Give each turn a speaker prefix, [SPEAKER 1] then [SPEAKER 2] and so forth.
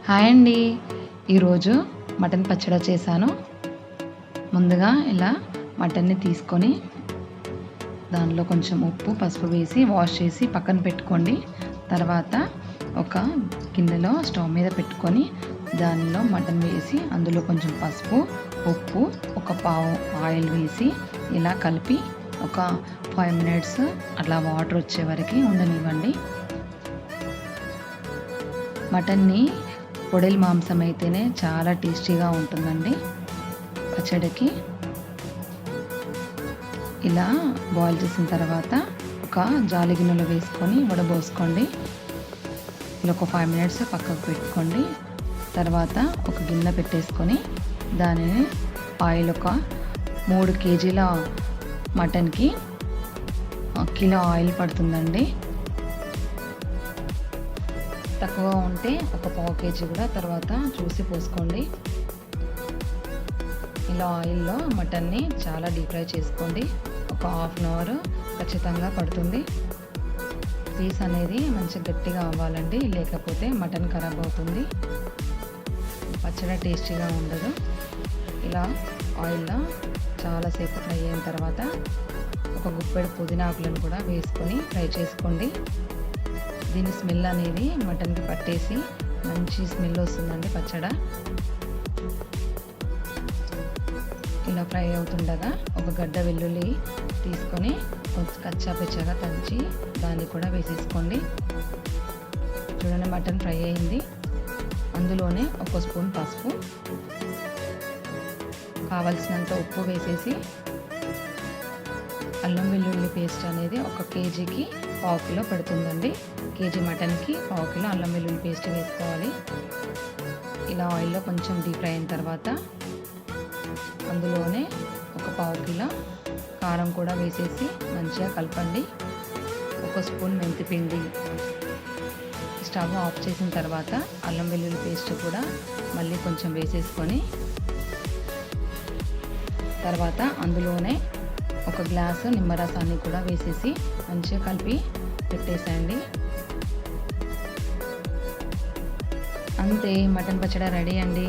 [SPEAKER 1] Hi అండి. ఈరోజు mutton పచ్చడి చేశాను. ముందుగా ఇలా మటన్ని తీసుకొని దానిలో కొంచెం ఉప్పు, పసుపు వేసి వాష్ చేసి పక్కన పెట్టుకోండి. తర్వాత ఒక గిన్నెలో స్టవ్ మీద పెట్టుకొని దానిలో మటన్ వేసి అందులో కొంచెం పసుపు, ఉప్పు, ఒక పావు ఆయిల్ వేసి ఇలా కలిపి ఒక 5 మినిట్స్ అట్లా వాటర్ వచ్చే వరకు ఉండనివ్వండి. మటన్ని పొడేలు మాంసం అయితేనే చాలా టేస్టీగా ఉంటుందండి పచ్చడికి. ఇలా బాయిల్ చేసిన తర్వాత ఒక జాలి గిన్నెలో వేసుకొని వడబోసుకోండి. ఇలా ఒక 5 మినిట్స్ పక్కకు పెట్టుకోండి. తర్వాత ఒక గిన్నె పెట్టేసుకొని దానిని ఆయిల్ ఒక 3 కేజీల మటన్కి కిలో ఆయిల్ పడుతుందండి. తక్కువ ఉంటే ఒక పావు కేజీ కూడా తర్వాత చూసి పోసుకోండి. ఇలా ఆయిల్లో మటన్ని చాలా డీప్ ఫ్రై చేసుకోండి. ఒక 1/2 అవర్ ఖచ్చితంగా పడుతుంది. పీస్ అనేది మంచిగా గట్టిగా అవ్వాలండి, లేకపోతే మటన్ ఖరాబ్ అవుతుంది, పచ్చడి టేస్టీగా ఉండదు. ఇలా ఆయిల్లో చాలాసేపు ఫ్రై అయిన తర్వాత ఒక గుప్పెడు పుదీనా ఆకులను కూడా వేసుకొని ఫ్రై చేసుకోండి. దీని స్మెల్ అనేది మటన్కి పట్టేసి మంచి స్మెల్ వస్తుందండి పచ్చడి. ఇలా ఫ్రై అవుతుండగా ఒక గడ్డ వెల్లుల్లి తీసుకొని కొంచెం కచ్చా పిచ్చగా దంచి దాన్ని కూడా వేసేసుకోండి. చూడండి, మటన్ ఫ్రై అయింది. అందులోనే 1 స్పూన్ పసుపు, కావలసినంత ఉప్పు వేసేసి అల్లం వెల్లుల్లి పేస్ట్ అనేది 1 కేజీకి 1/2 కిలో పడుతుందండి. కేజీ మటన్కి 1/2 కిలో అల్లం వెల్లుల్లి పేస్ట్ వేసుకోవాలి. ఇలా ఆయిల్లో కొంచెం డీప్ ఫ్రై అయిన తర్వాత అందులోనే ఒక 1/2 కిలో కారం కూడా వేసేసి మంచిగా కలపండి. 1 స్పూన్ మెంతిపిండి. స్టవ్ ఆఫ్ చేసిన తర్వాత అల్లం వెల్లుల్లి పేస్ట్ కూడా మళ్ళీ కొంచెం వేసేసుకొని తర్వాత అందులోనే 1 గ్లాసు నిమ్మరసాన్ని కూడా వేసేసి మంచిగా కలిపి పెట్టేసేయండి. అంతే, మటన్ పచ్చడి రెడీ అండి.